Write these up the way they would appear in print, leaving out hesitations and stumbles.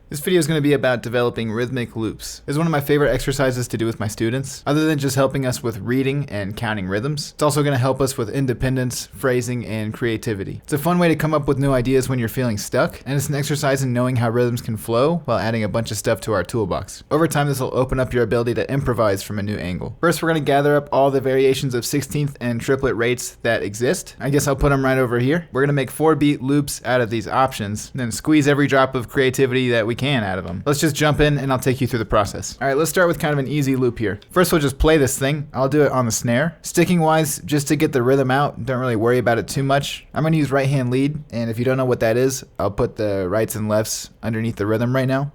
This video is going to be about developing rhythmic loops. It's one of my favorite exercises to do with my students. Other than just helping us with reading and counting rhythms, it's also going to help us with independence, phrasing, and creativity. It's a fun way to come up with new ideas when you're feeling stuck, and it's an exercise in knowing how rhythms can flow while adding a bunch of stuff to our toolbox. Over time, this will open up your ability to improvise from a new angle. First, we're going to gather up all the variations of 16th and triplet rates that exist. I guess I'll put them right over here. We're going to make 4-beat loops out of these options, and then squeeze every drop of creativity that we can out of them. Let's just jump in and I'll take you through the process. All right, let's start with kind of an easy loop here. First, we'll just play this thing. I'll do it on the snare. Sticking wise, just to get the rhythm out, don't really worry about it too much. I'm gonna use right hand lead, and if you don't know what that is, I'll put the rights and lefts underneath the rhythm right now.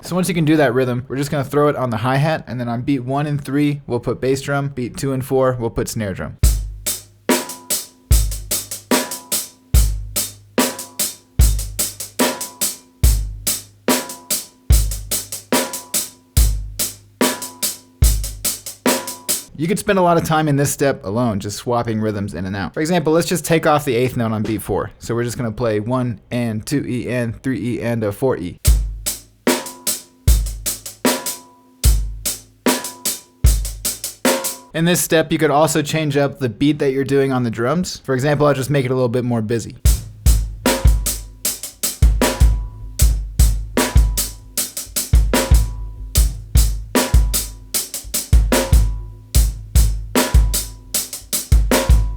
So once you can do that rhythm, we're just gonna throw it on the hi-hat, and then on beat 1 and 3, we'll put bass drum. Beat 2 and 4, we'll put snare drum. You could spend a lot of time in this step alone, just swapping rhythms in and out. For example, let's just take off the 8th note on beat 4. So we're just gonna play 1 and 2 E and 3 E and a 4 E. In this step, you could also change up the beat that you're doing on the drums. For example, I'll just make it a little bit more busy.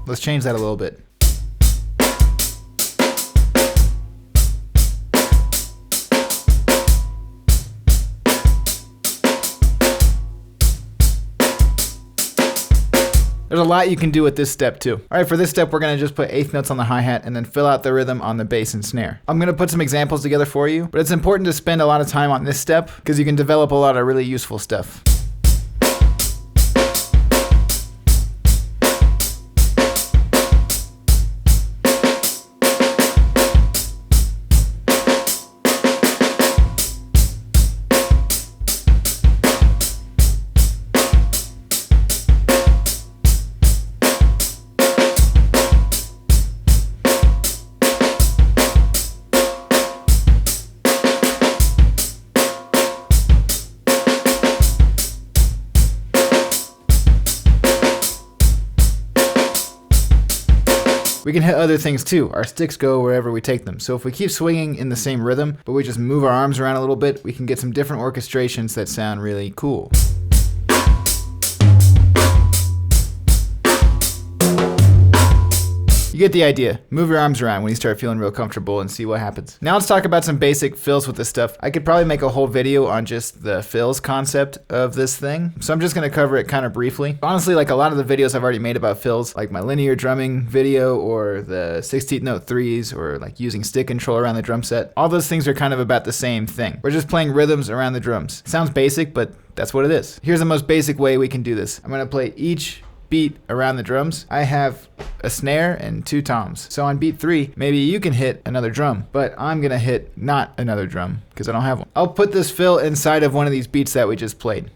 Let's change that a little bit. There's a lot you can do with this step too. All right, for this step, we're gonna just put 8th notes on the hi-hat and then fill out the rhythm on the bass and snare. I'm gonna put some examples together for you, but it's important to spend a lot of time on this step because you can develop a lot of really useful stuff. We can hit other things too. Our sticks go wherever we take them. So if we keep swinging in the same rhythm, but we just move our arms around a little bit, we can get some different orchestrations that sound really cool. You get the idea. Move your arms around when you start feeling real comfortable and see what happens. Now let's talk about some basic fills with this stuff. I could probably make a whole video on just the fills concept of this thing, so I'm just gonna cover it kind of briefly. Honestly, like a lot of the videos I've already made about fills, like my linear drumming video or the 16th note 3s or like using stick control around the drum set, all those things are kind of about the same thing. We're just playing rhythms around the drums. Sounds basic, but that's what it is. Here's the most basic way we can do this. I'm gonna play each beat around the drums. I have a snare and 2 toms. So on beat 3, maybe you can hit another drum, but I'm gonna hit not another drum because I don't have one. I'll put this fill inside of one of these beats that we just played.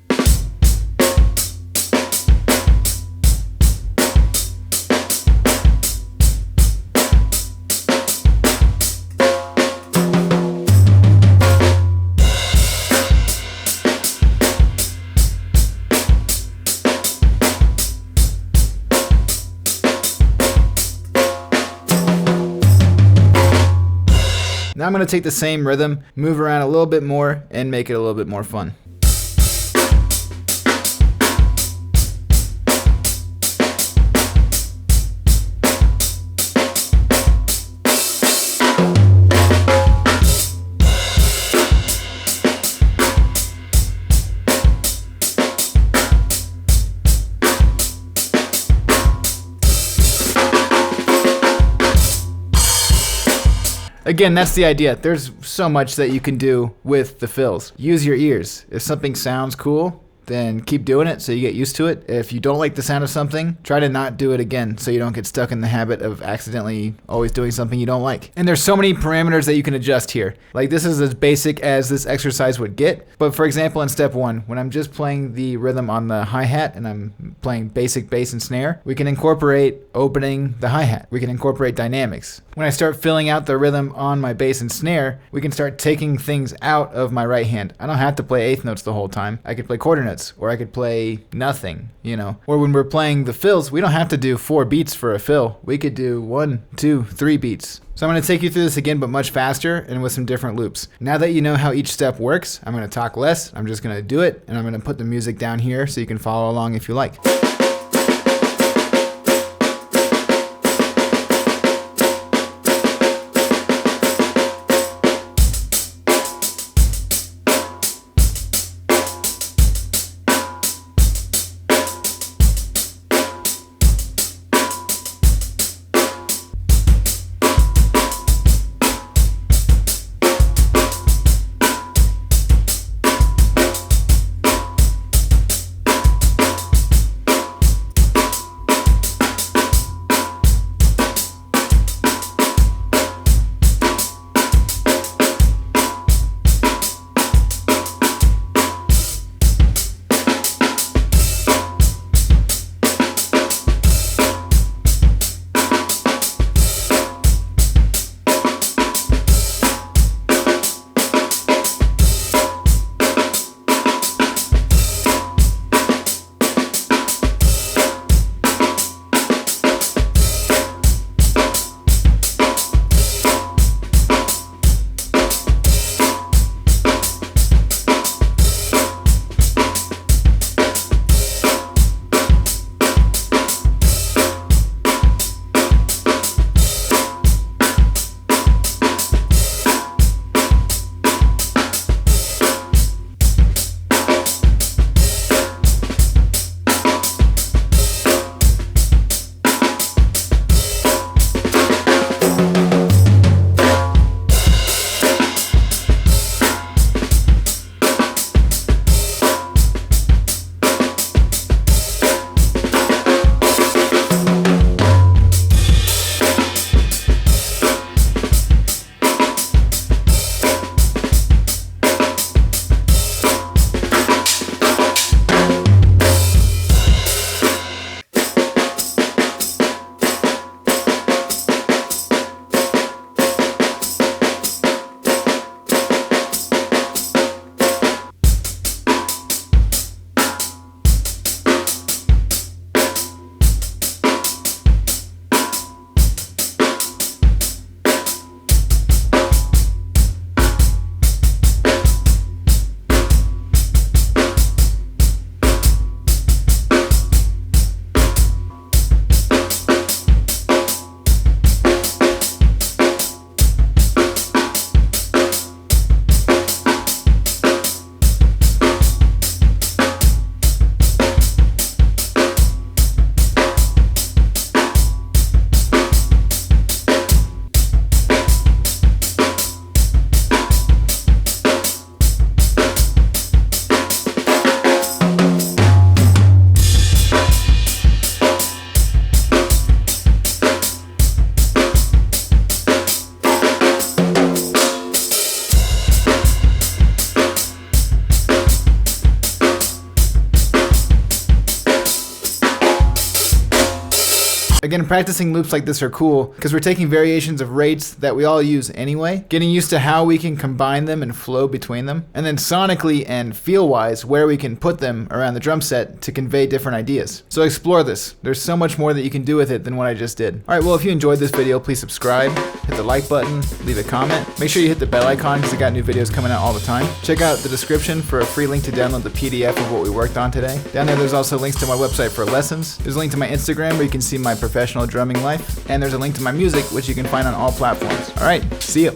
Now I'm gonna take the same rhythm, move around a little bit more, and make it a little bit more fun. Again, that's the idea. There's so much that you can do with the fills. Use your ears. If something sounds cool, then keep doing it so you get used to it. If you don't like the sound of something, try to not do it again so you don't get stuck in the habit of accidentally always doing something you don't like. And there's so many parameters that you can adjust here. Like this is as basic as this exercise would get. But for example, in step 1, when I'm just playing the rhythm on the hi-hat and I'm playing basic bass and snare, we can incorporate opening the hi-hat. We can incorporate dynamics. When I start filling out the rhythm on my bass and snare, we can start taking things out of my right hand. I don't have to play eighth notes the whole time. I could play quarter notes, or I could play nothing, Or when we're playing the fills, we don't have to do 4 beats for a fill. We could do 1, 2, 3 beats. So I'm going to take you through this again, but much faster and with some different loops. Now that you know how each step works, I'm going to talk less. I'm just going to do it, and I'm going to put the music down here so you can follow along if you like. Again, practicing loops like this are cool because we're taking variations of rates that we all use anyway, getting used to how we can combine them and flow between them, and then sonically and feel-wise where we can put them around the drum set to convey different ideas. So explore this. There's so much more that you can do with it than what I just did. Alright, well, if you enjoyed this video, please subscribe, hit the like button, leave a comment. Make sure you hit the bell icon because I got new videos coming out all the time. Check out the description for a free link to download the PDF of what we worked on today. Down there's also links to my website for lessons. There's a link to my Instagram where you can see my professional drumming life. And there's a link to my music, which you can find on all platforms. Alright, see ya.